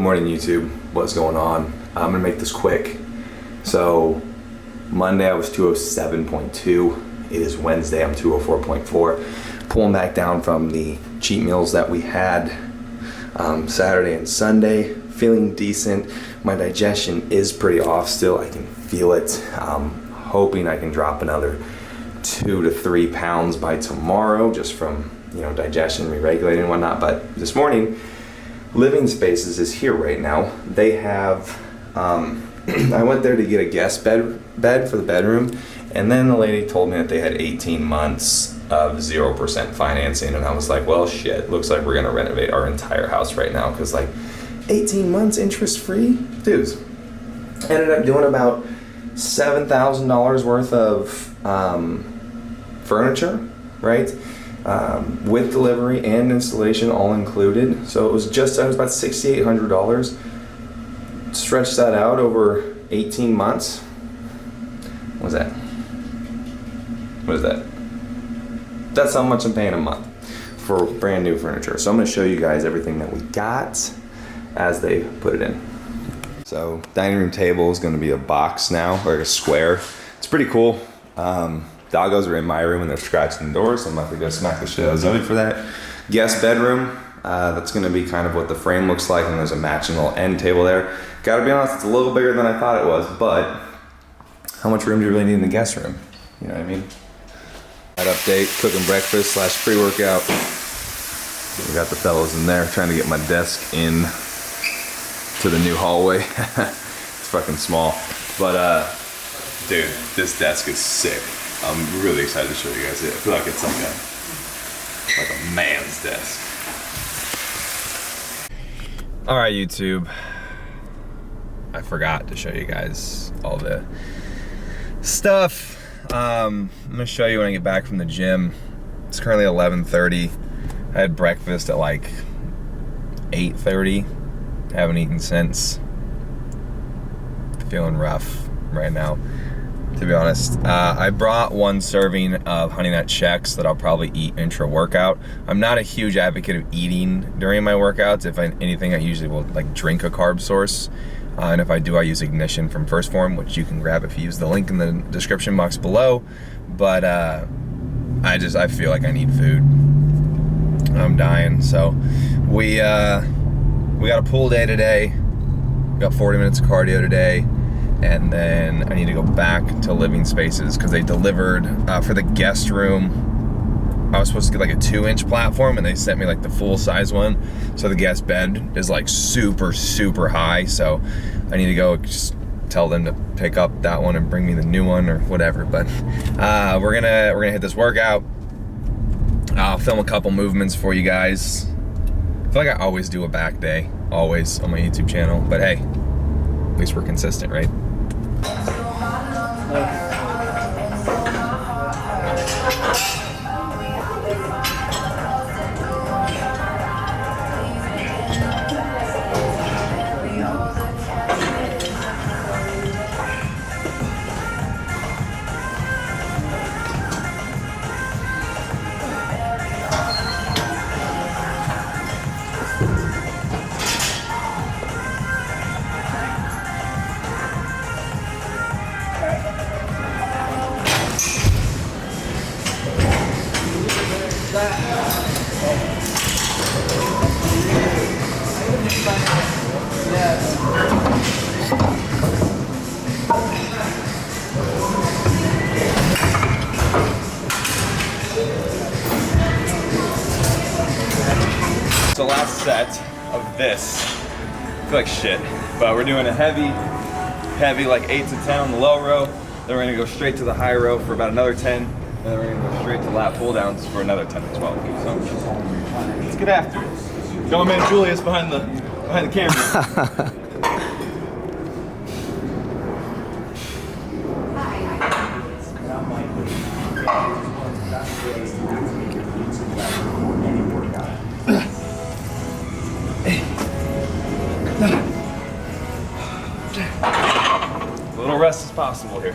morning YouTube. What's going on? I'm gonna make this quick. So Monday I was 207.2. It is Wednesday, I'm 204.4. Pulling back down from the cheat meals that we had Saturday and Sunday. Feeling decent. My digestion is pretty off still. I can feel it. Hoping I can drop another 2 to 3 pounds by tomorrow just from digestion, re-regulating and whatnot. But this morning, Living Spaces is here right now. They have, I went there to get a guest bed for the bedroom, and then the lady told me that they had 18 months of 0% financing, and I was like, well, shit, looks like we're gonna renovate our entire house right now, because like 18 months interest free? Dudes, ended up doing about $7,000 worth of furniture, right? With delivery and installation all included. So it was about $6,800. Stretch that out over 18 months. What is that? What is that? That's how much I'm paying a month for brand new furniture. So I'm gonna show you guys everything that we got as they put it in. So dining room table is gonna be a box now, or a square. It's pretty cool. Doggos are in my room and they're scratching the door, so I'm about to go smack the shit out of Zoe for that. Guest bedroom, that's gonna be kind of what the frame looks like, and there's a matching little end table there. Gotta be honest, it's a little bigger than I thought it was, but how much room do you really need in the guest room? You know what I mean? That update, cooking breakfast / pre-workout. We got the fellows in there trying to get my desk in to the new hallway. It's fucking small, but dude, this desk is sick. I'm really excited to show you guys it. I feel like it's like a man's desk. All right, YouTube. I forgot to show you guys all the stuff. I'm gonna show you when I get back from the gym. It's currently 11:30. I had breakfast at like 8:30. Haven't eaten since. Feeling rough right now, to be honest. I brought 1 serving of Honey Nut Chex that I'll probably eat intra-workout. I'm not a huge advocate of eating during my workouts. If anything, I usually will like drink a carb source. And if I do, I use Ignition from First Form, which you can grab if you use the link in the description box below. But I feel like I need food. I'm dying. So we got a pool day today. We got 40 minutes of cardio today. And then I need to go back to Living Spaces because they delivered for the guest room. I was supposed to get like a 2-inch platform, and they sent me like the full size one. So the guest bed is like super, super high. So I need to go just tell them to pick up that one and bring me the new one or whatever. But we're gonna hit this workout. I'll film a couple movements for you guys. I feel like I always do a back day, always on my YouTube channel. But hey, at least we're consistent, right? The last set of this. I feel like shit, but we're doing a heavy like 8 to 10 on the low row. Then we're gonna go straight to the high row for about another 10. And then we're gonna go straight to lat pull downs for another 10 to 12. So let's get after it. Got my man Julius behind the camera. A little rest is possible here.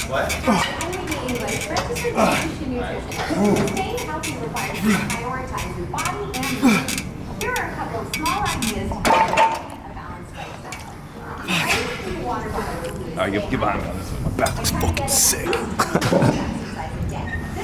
What? Staying healthy requires you to prioritize your body and mind. Here are a couple of small ideas to help you a balanced lifestyle. Water bottle. Alright, get behind me on this one. My back is fucking sick. This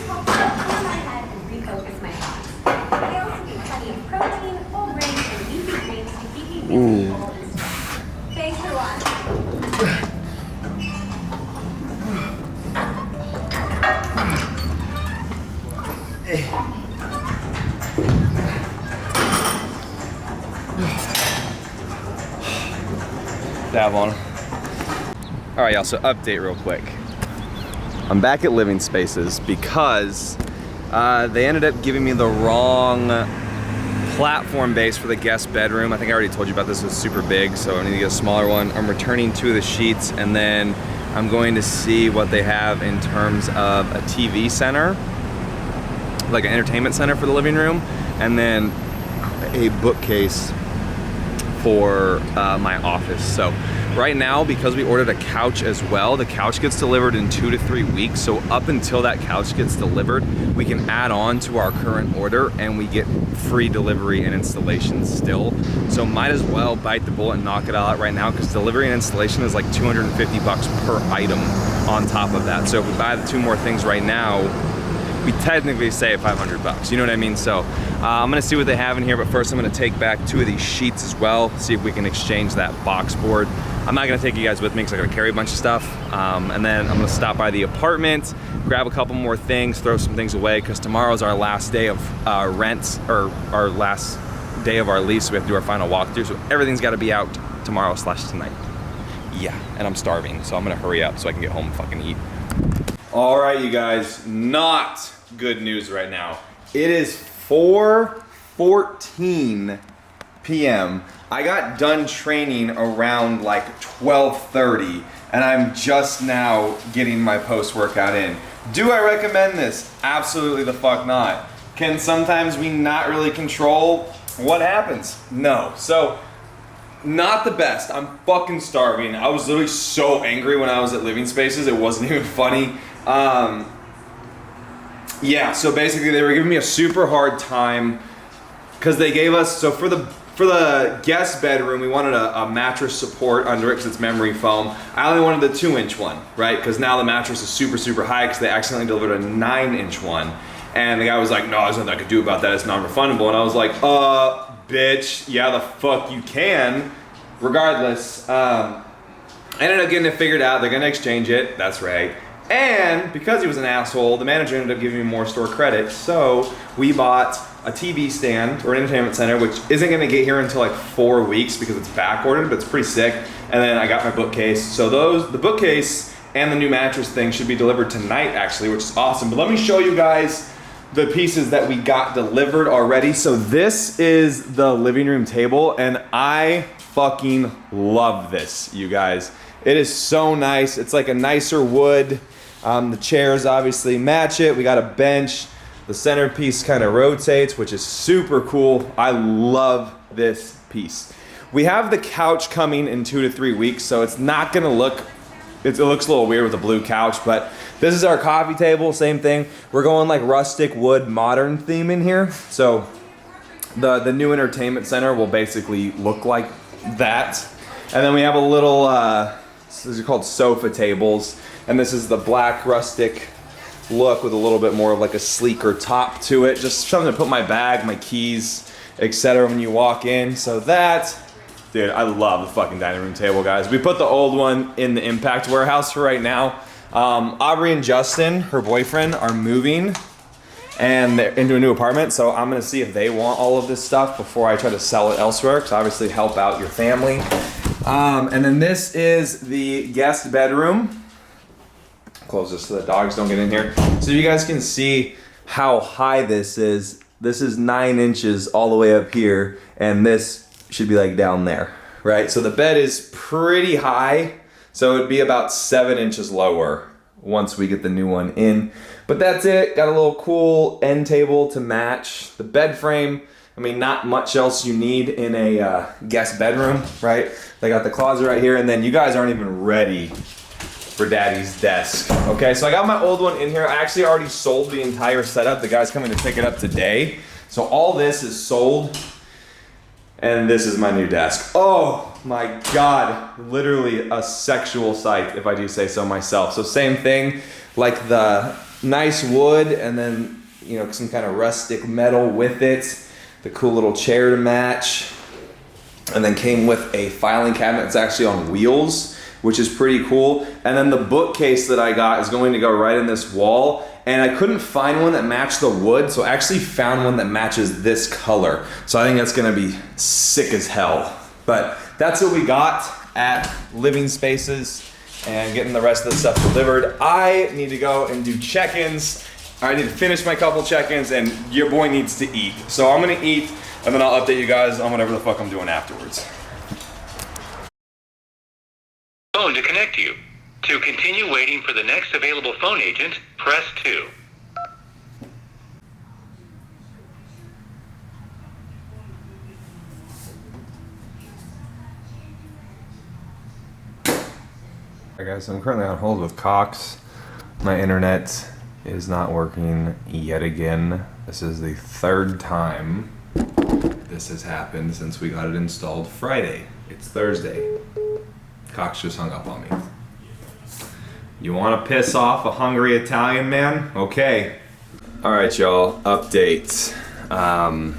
helps clear my head and refocus my thoughts. I also get plenty of protein, whole grains, and leafy greens to keep me busy and full and strong. Thanks for watching. Dab on him. All right, y'all, so update real quick. I'm back at Living Spaces because they ended up giving me the wrong platform base for the guest bedroom. I think I already told you about this. It was super big, so I need to get a smaller one. I'm returning 2 of the sheets, and then I'm going to see what they have in terms of a TV center, like an entertainment center for the living room, and then a bookcase for my office. So right now, because we ordered a couch as well, the couch gets delivered in 2 to 3 weeks. So up until that couch gets delivered, we can add on to our current order and we get free delivery and installation still. So might as well bite the bullet and knock it all out right now, because delivery and installation is like 250 bucks per item on top of that. So if we buy the 2 more things right now, we technically save 500 bucks, you know what I mean? So I'm gonna see what they have in here, but first I'm gonna take back 2 of these sheets as well, see if we can exchange that box board. I'm not gonna take you guys with me because I gotta carry a bunch of stuff. And then I'm gonna stop by the apartment, grab a couple more things, throw some things away, because tomorrow's our last day of rent, or our last day of our lease, so we have to do our final walkthrough, so everything's gotta be out tomorrow/tonight. Yeah, and I'm starving, so I'm gonna hurry up so I can get home and fucking eat. All right, you guys, not good news right now. It is 4:14 p.m. I got done training around like 12:30, and I'm just now getting my post-workout in. Do I recommend this? Absolutely the fuck not. Can sometimes we not really control what happens? No. So, not the best. I'm fucking starving. I was literally so angry when I was at Living Spaces, it wasn't even funny. Yeah, so basically they were giving me a super hard time because they gave us, so for the guest bedroom, we wanted a mattress support under it because it's memory foam. I only wanted the 2-inch one, right? Because now the mattress is super, super high because they accidentally delivered a 9-inch one. And the guy was like, no, there's nothing I could do about that, it's non-refundable. And I was like, bitch, yeah, the fuck you can. Regardless, I ended up getting it figured out. They're gonna exchange it, that's right. And because he was an asshole, the manager ended up giving me more store credit. So we bought a TV stand, or an entertainment center, which isn't gonna get here until like 4 weeks because it's back ordered, but it's pretty sick. And then I got my bookcase. So the bookcase and the new mattress thing should be delivered tonight actually, which is awesome. But let me show you guys the pieces that we got delivered already. So this is the living room table, and I fucking love this, you guys. It is so nice. It's like a nicer wood. The chairs obviously match it. We got a bench. The centerpiece kind of rotates, which is super cool. I love this piece. We have the couch coming in 2 to 3 weeks, so it's not gonna look, it looks a little weird with a blue couch, but this is our coffee table, same thing. We're going like rustic wood modern theme in here. So the new entertainment center will basically look like that. And then we have a little, these are called sofa tables. And this is the black rustic look with a little bit more of like a sleeker top to it. Just something to put my bag, my keys, etc. when you walk in. So that, dude, I love the fucking dining room table, guys. We put the old one in the impact warehouse for right now. Aubrey and Justin, her boyfriend, are moving and they're into a new apartment. So I'm gonna see if they want all of this stuff before I try to sell it elsewhere, because obviously help out your family. And then this is the guest bedroom. Close this so the dogs don't get in here. So you guys can see how high this is. This is 9 inches all the way up here, and this should be like down there, right? So the bed is pretty high, so it'd be about 7 inches lower once we get the new one in. But that's it. Got a little cool end table to match the bed frame. I mean, not much else you need in a guest bedroom, right? They got the closet right here, and then you guys aren't even ready for Daddy's desk. Okay, so I got my old one in here. I actually already sold the entire setup. The guy's coming to pick it up today. So all this is sold, and this is my new desk. Oh my God, literally a sexual sight, if I do say so myself. So same thing, like the nice wood, and then, you know, some kind of rustic metal with it. The cool little chair to match. And then came with a filing cabinet. It's actually on wheels, which is pretty cool. And then the bookcase that I got is going to go right in this wall. And I couldn't find one that matched the wood, so I actually found one that matches this color. So I think that's gonna be sick as hell. But that's what we got at Living Spaces and getting the rest of the stuff delivered. I need to go and do check-ins. I need to finish my couple check-ins, and your boy needs to eat. So I'm gonna eat, and then I'll update you guys on whatever the fuck I'm doing afterwards. Phone to connect you. To continue waiting for the next available phone agent, press 2. Alright guys, I'm currently on hold with Cox. My internet is not working yet again. This is the third time this has happened since we got it installed Friday. It's Thursday. Cox just hung up on me. You want to piss off a hungry Italian man? Okay. All right, y'all. Update. Got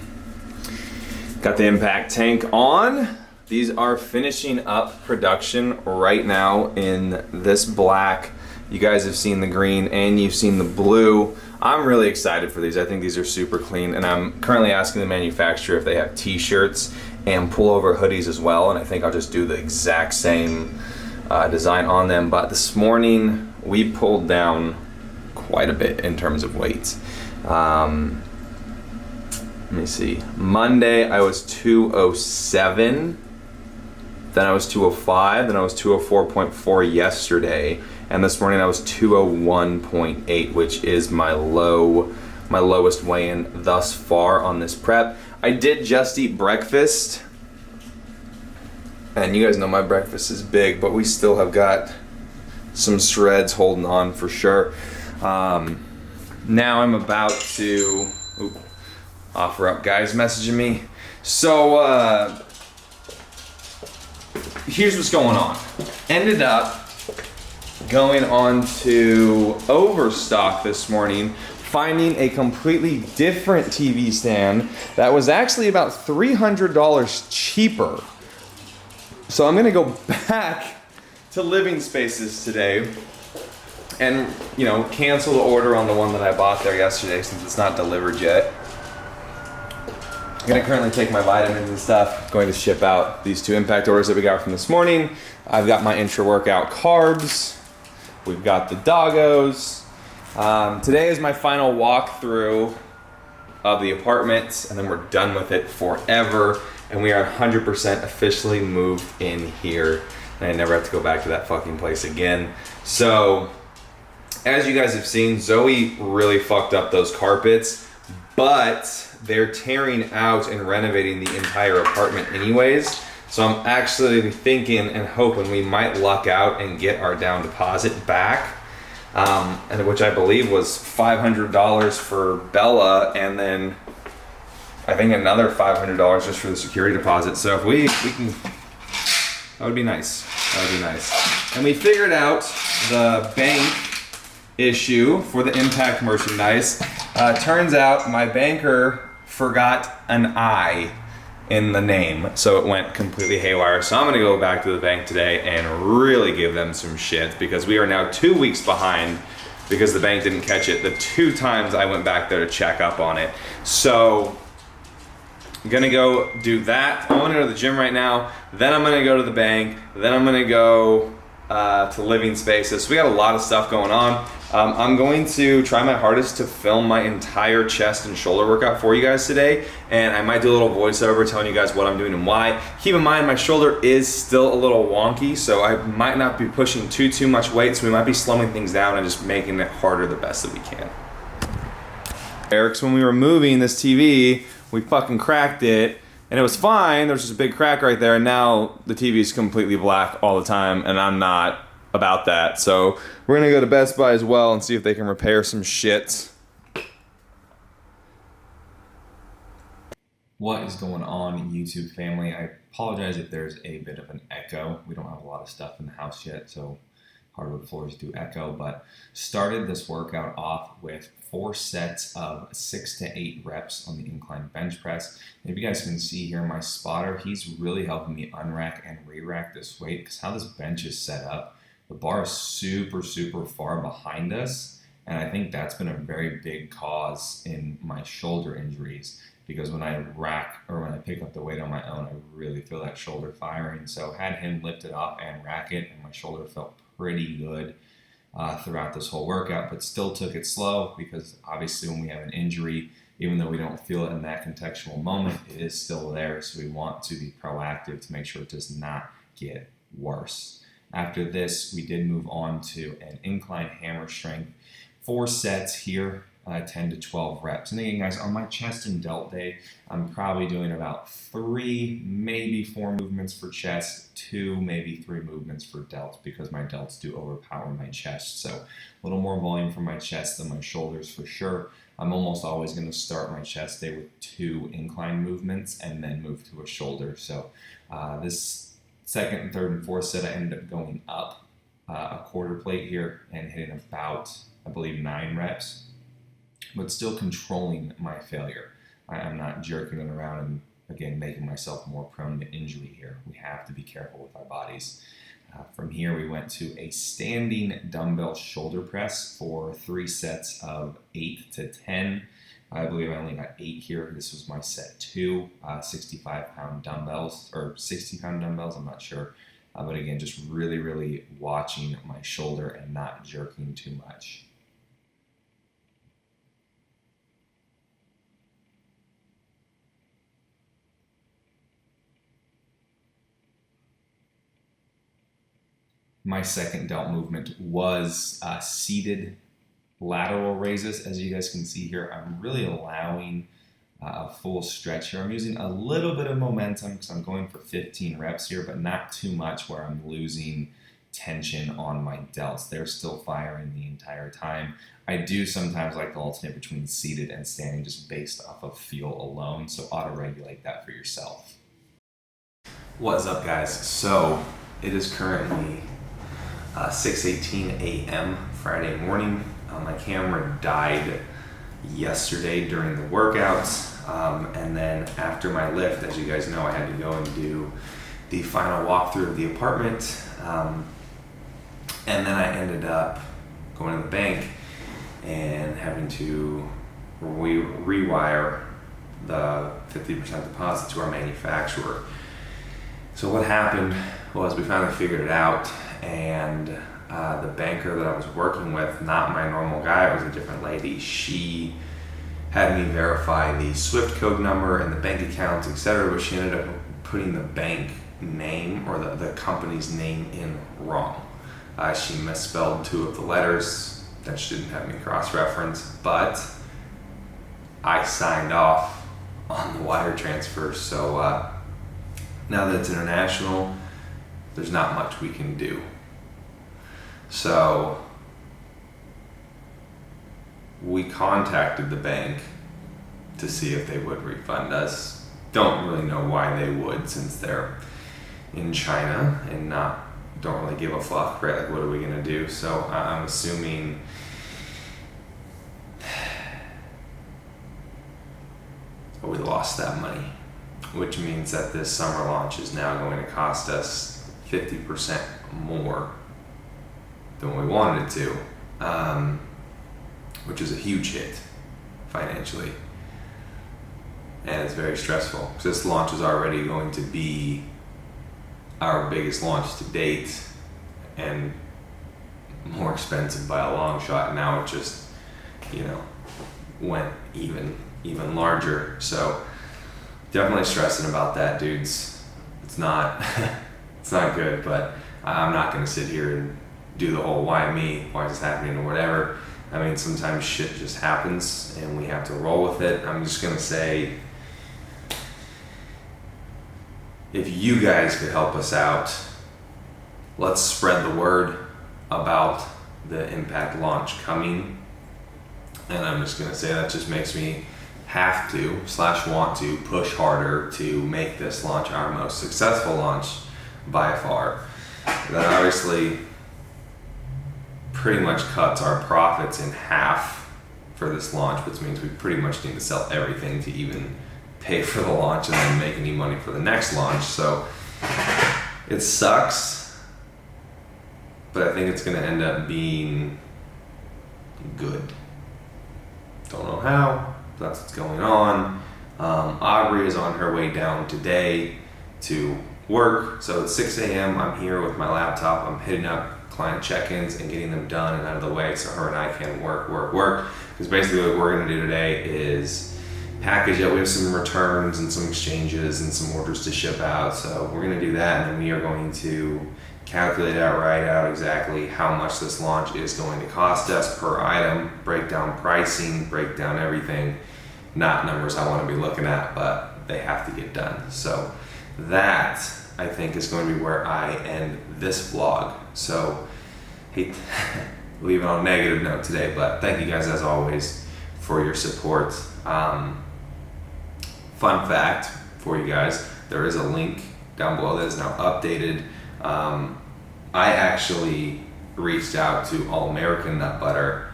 the impact tank on. These are finishing up production right now in this black. You guys have seen the green and you've seen the blue. I'm really excited for these. I think these are super clean, and I'm currently asking the manufacturer if they have t-shirts and pullover hoodies as well, and I think I'll just do the exact same design on them. But this morning we pulled down quite a bit in terms of weight. Let me see. Monday I was 207, then I was 205, then I was 204.4 yesterday, and this morning I was 201.8, which is my lowest weigh-in thus far on this prep. I did just eat breakfast, and you guys know my breakfast is big, but we still have got some shreds holding on for sure. Now I'm about to offer up guys messaging me. So here's what's going on. Ended up going on to Overstock this morning, finding a completely different TV stand that was actually about $300 cheaper. So I'm gonna go back to Living Spaces today and, you know, cancel the order on the one that I bought there yesterday since it's not delivered yet. I'm gonna currently take my vitamins and stuff, going to ship out these 2 impact orders that we got from this morning. I've got my intra-workout carbs. We've got the doggos. Today is my final walkthrough of the apartment, and then we're done with it forever. And we are 100% officially moved in here, and I never have to go back to that fucking place again. So, as you guys have seen, Zoe really fucked up those carpets, but they're tearing out and renovating the entire apartment anyways. So I'm actually thinking and hoping we might luck out and get our down deposit back, and which I believe was $500 for Bella, and then I think another $500 just for the security deposit. So if we can, that would be nice. That would be nice. And we figured out the bank issue for the impact merchandise. Turns out my banker forgot an I in the name, so it went completely haywire. So I'm gonna go back to the bank today and really give them some shit, because we are now 2 weeks behind because the bank didn't catch it the 2 times I went back there to check up on it. So I'm gonna go do that. I'm gonna go to the gym right now, then I'm gonna go to the bank, then I'm gonna go to Living Spaces. So we got a lot of stuff going on. I'm going to try my hardest to film my entire chest and shoulder workout for you guys today, and I might do a little voiceover telling you guys what I'm doing and why. Keep in mind my shoulder is still a little wonky, so I might not be pushing too much weight, so we might be slowing things down and just making it harder the best that we can. Eric's, when we were moving this TV, we fucking cracked it, and it was fine. There's just a big crack right there, and now the TV is completely black all the time, and I'm not about that. So we're gonna go to Best Buy as well and see if they can repair some shit. What is going on, YouTube family? I apologize if there's a bit of an echo. We don't have a lot of stuff in the house yet, so hardwood floors do echo, but started this workout off with 4 sets of 6 to 8 reps on the incline bench press. And if you guys can see here, my spotter, he's really helping me unrack and re-rack this weight, because how this bench is set up, the bar is super, super far behind us. And I think that's been a very big cause in my shoulder injuries, because when I rack or when I pick up the weight on my own, I really feel that shoulder firing. So had him lift it up and rack it, and my shoulder felt pretty good throughout this whole workout, but still took it slow, because obviously when we have an injury, even though we don't feel it in that contextual moment, it is still there. So we want to be proactive to make sure it does not get worse. After this, we did move on to an incline hammer strength, 4 sets here, 10 to 12 reps. And again, guys, on my chest and delt day, I'm probably doing about 3, maybe 4 movements for chest, 2, maybe 3 movements for delts, because my delts do overpower my chest. So a little more volume for my chest than my shoulders for sure. I'm almost always going to start my chest day with 2 incline movements and then move to a shoulder. So this second, third, and fourth set, I ended up going up a quarter plate here and hitting about, I believe, 9 reps. But still controlling my failure. I'm not jerking it around and, again, making myself more prone to injury here. We have to be careful with our bodies. From here, we went to a standing dumbbell shoulder press for 3 sets of 8 to 10. I believe I only got 8 here. This was my set 2, 65-pound dumbbells, or 60-pound dumbbells, I'm not sure. But again, just really, really watching my shoulder and not jerking too much. My second delt movement was seated lateral raises. As you guys can see here, I'm really allowing a full stretch here. I'm using a little bit of momentum because I'm going for 15 reps here, but not too much where I'm losing tension on my delts. They're still firing the entire time. I do sometimes like to alternate between seated and standing just based off of feel alone, so auto-regulate that for yourself. What's up, guys? So it is currently 6:18 a.m. Friday morning. My camera died yesterday during the workouts, and then after my lift, as you guys know, I had to go and do the final walkthrough of the apartment, and then I ended up going to the bank and having to rewire the 50% deposit to our manufacturer. So what happened was we finally figured it out, and the banker that I was working with, not my normal guy, it was a different lady, she had me verify the SWIFT code number and the bank accounts, etc., but she ended up putting the bank name or the company's name in wrong. She misspelled 2 of the letters that she didn't have me cross-reference, but I signed off on the wire transfer, so now that it's international, there's not much we can do. So we contacted the bank to see if they would refund us. Don't really know why they would, since they're in China and don't really give a fuck, right? Like, what are we gonna do? So I'm assuming we lost that money, which means that this summer launch is now going to cost us 50% more than we wanted it to, which is a huge hit financially, and it's very stressful because this launch is already going to be our biggest launch to date and more expensive by a long shot. Now it just, went even larger. So definitely stressing about that, dudes. It's not it's not good, but I'm not going to sit here and do the whole why me, why is this happening, or whatever. I mean, sometimes shit just happens and we have to roll with it. I'm just going to say, if you guys could help us out, let's spread the word. about the Impact launch coming. And I'm just gonna say that just makes me have to / want to push harder to make this launch our most successful launch by far. That obviously pretty much cuts our profits in half for this launch, which means we pretty much need to sell everything to even pay for the launch and then make any money for the next launch. So it sucks, but I think it's gonna end up being good. Don't know how, but that's what's going on. Aubrey is on her way down today to work. So at 6 a.m. I'm here with my laptop. I'm hitting up client check-ins and getting them done and out of the way so her and I can work. Because basically what we're gonna do today is package it. We have some returns and some exchanges and some orders to ship out. So we're gonna do that, and then we are going to calculate out, write out exactly how much this launch is going to cost us per item, break down pricing, break down everything. Not numbers I want to be looking at, but they have to get done. So that, I think, is going to be where I end this vlog. So hate leave it on a negative note today, but thank you guys as always for your support. Fun fact for you guys, there is a link down below that is now updated. I actually reached out to All American Nut Butter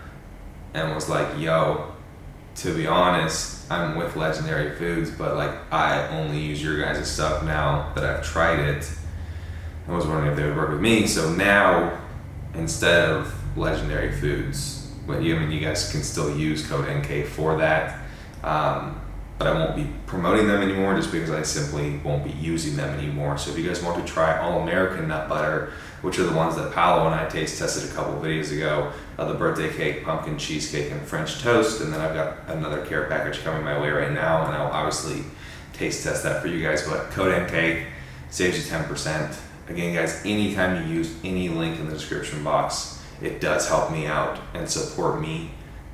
and was like, yo, to be honest, I'm with Legendary Foods, but like I only use your guys' stuff now that I've tried it. I was wondering if they would work with me. So now, instead of Legendary Foods, but you guys can still use code NK for that. But I won't be promoting them anymore just because I simply won't be using them anymore. So if you guys want to try All American Nut Butter, which are the ones that Paolo and I taste tested a couple videos ago, the birthday cake, pumpkin cheesecake, and French toast, and then I've got another care package coming my way right now, and I'll obviously taste test that for you guys, but code NK saves you 10%. Again guys, anytime you use any link in the description box, it does help me out and support me,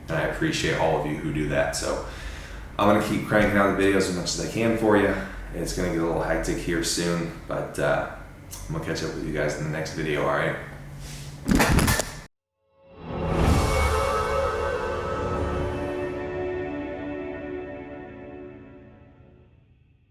and I appreciate all of you who do that. So I'm gonna keep cranking out the videos as much as I can for you. It's gonna get a little hectic here soon, but I'm gonna catch up with you guys in the next video, all right?